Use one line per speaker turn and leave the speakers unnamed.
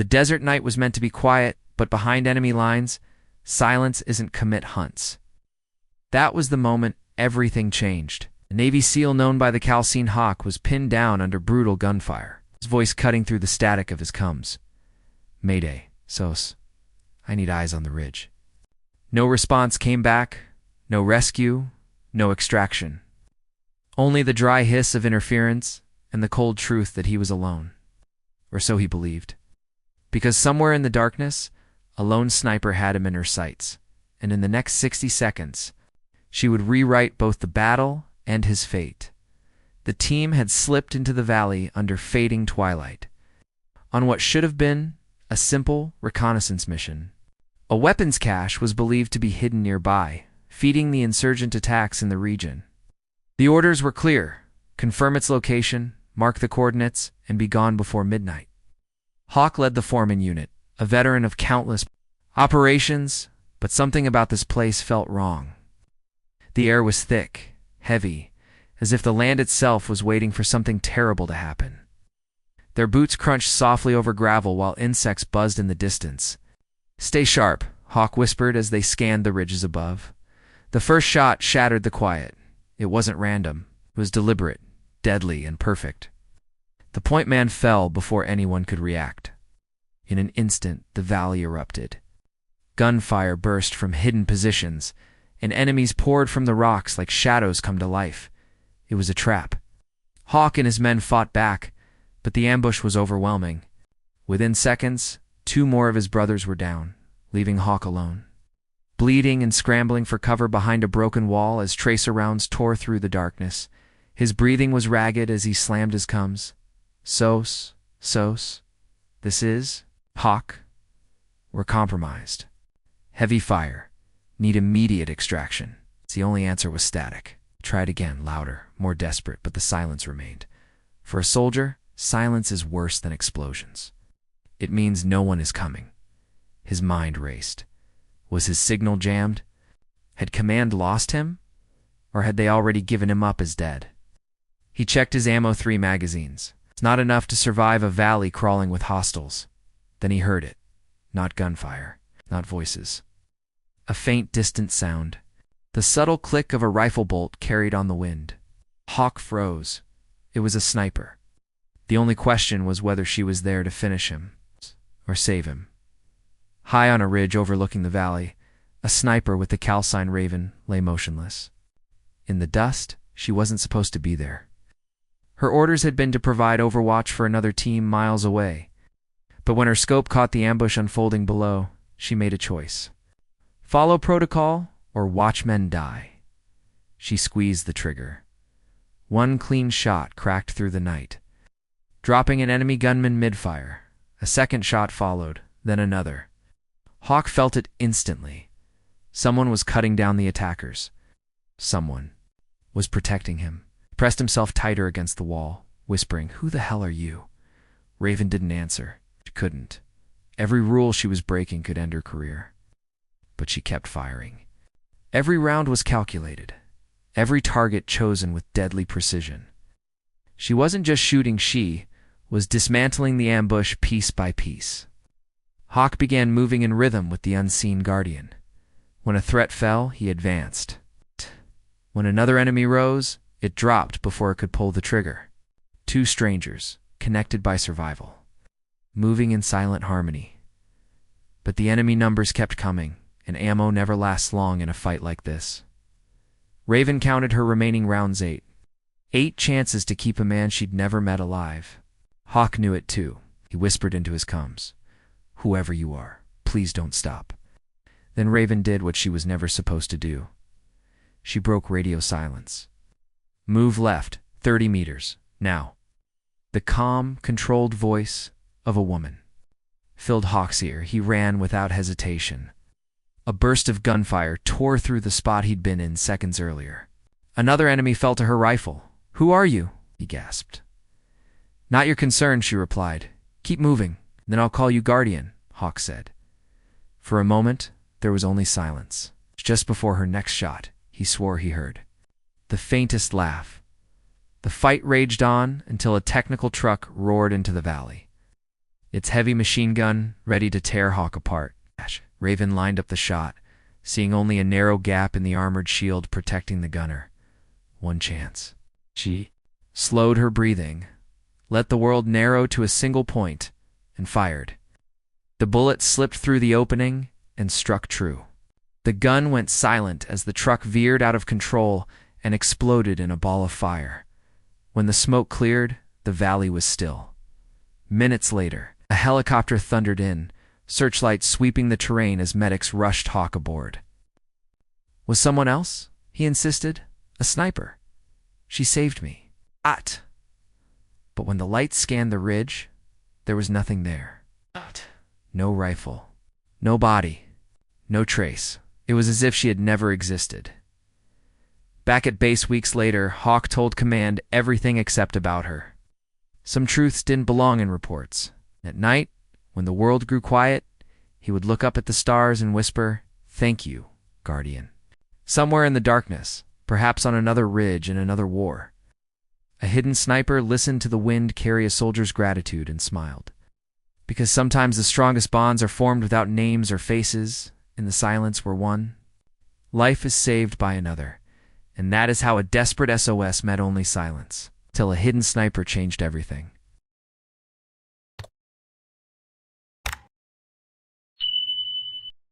The desert night was meant to be quiet, but behind enemy lines, silence isn't commit hunts. That was the moment everything changed. A Navy SEAL known by the Calcine Hawk was pinned down under brutal gunfire, his voice cutting through the static of his comms. "Mayday, SOS. I need eyes on the ridge." No response came back, no rescue, no extraction. Only the dry hiss of interference and the cold truth that he was alone. Or so he believed. Because somewhere in the darkness, a lone sniper had him in her sights, and in the next 60 seconds, she would rewrite both the battle and his fate. The team had slipped into the valley under fading twilight, on what should have been a simple reconnaissance mission. A weapons cache was believed to be hidden nearby, feeding the insurgent attacks in the region. The orders were clear: confirm its location, mark the coordinates, and be gone before midnight. Hawk led the foreman unit, a veteran of countless operations, but something about this place felt wrong. The air was thick, heavy, as if the land itself was waiting for something terrible to happen. Their boots crunched softly over gravel while insects buzzed in the distance. "Stay sharp," Hawk whispered as they scanned the ridges above. The first shot shattered the quiet. It wasn't random. It was deliberate, deadly, and perfect. The point man fell before anyone could react. In an instant, the valley erupted. Gunfire burst from hidden positions, and enemies poured from the rocks like shadows come to life. It was a trap. Hawk and his men fought back, but the ambush was overwhelming. Within seconds, 2 more of his brothers were down, leaving Hawk alone, bleeding and scrambling for cover behind a broken wall as tracer rounds tore through the darkness. His breathing was ragged as he slammed his cums. "SOS, SOS, this is Hawk. We're compromised. Heavy fire. Need immediate extraction." The only answer was static. He tried again, louder, more desperate, but the silence remained. For a soldier, silence is worse than explosions. It means no one is coming. His mind raced. Was his signal jammed? Had command lost him? Or had they already given him up as dead? He checked his ammo 3 magazines. It's not enough to survive a valley crawling with hostiles. Then he heard it. Not gunfire, not voices. A faint, distant sound. The subtle click of a rifle bolt carried on the wind. Hawk froze. It was a sniper. The only question was whether she was there to finish him or save him. High on a ridge overlooking the valley, a sniper with the Calcine Raven lay motionless. In the dust, she wasn't supposed to be there. Her orders had been to provide overwatch for another team miles away. But when her scope caught the ambush unfolding below, she made a choice. Follow protocol or watch men die. She squeezed the trigger. One clean shot cracked through the night, dropping an enemy gunman mid-fire. A second shot followed, then another. Hawk felt it instantly. Someone was cutting down the attackers. Someone was protecting him. He pressed himself tighter against the wall, whispering, "Who the hell are you?" Raven didn't answer. She couldn't. Every rule she was breaking could end her career. But she kept firing. Every round was calculated. Every target chosen with deadly precision. She wasn't just shooting, she was dismantling the ambush piece by piece. Hawk began moving in rhythm with the unseen guardian. When a threat fell, he advanced. When another enemy rose, it dropped before it could pull the trigger. 2 strangers, connected by survival, moving in silent harmony. But the enemy numbers kept coming, and ammo never lasts long in a fight like this. Raven counted her remaining rounds 8. 8 chances to keep a man she'd never met alive. Hawk knew it too. He whispered into his comms, "Whoever you are, please don't stop." Then Raven did what she was never supposed to do. She broke radio silence. "Move left, 30 meters, now." The calm, controlled voice of a woman filled Hawk's ear. He ran without hesitation. A burst of gunfire tore through the spot he'd been in seconds earlier. Another enemy fell to her rifle. "Who are you?" he gasped. "Not your concern," she replied. "Keep moving, then I'll call you Guardian," Hawk said. For a moment, there was only silence. Just before her next shot, he swore he heard the faintest laugh. The fight raged on until a technical truck roared into the valley. its heavy machine gun ready to tear Hawk apart. Raven lined up the shot, seeing only a narrow gap in the armored shield protecting the gunner. One chance. She slowed her breathing, let the world narrow to a single point, and fired. The bullet slipped through the opening and struck true. The gun went silent as the truck veered out of control and exploded in a ball of fire. When the smoke cleared, the valley was still. Minutes later, a helicopter thundered in, searchlights sweeping the terrain as medics rushed Hawk aboard. Was someone else? He insisted. A sniper. She saved me. But when the lights scanned the ridge, there was nothing there. No rifle. No body. No trace. It was as if she had never existed. Back at base weeks later, Hawk told command everything except about her. Some truths didn't belong in reports. At night, when the world grew quiet, he would look up at the stars and whisper, "Thank you, Guardian." Somewhere in the darkness, perhaps on another ridge in another war, a hidden sniper listened to the wind carry a soldier's gratitude and smiled. Because sometimes the strongest bonds are formed without names or faces, in the silence we're one. Life is saved by another, and that is how a desperate SOS met only silence, till a hidden sniper changed everything.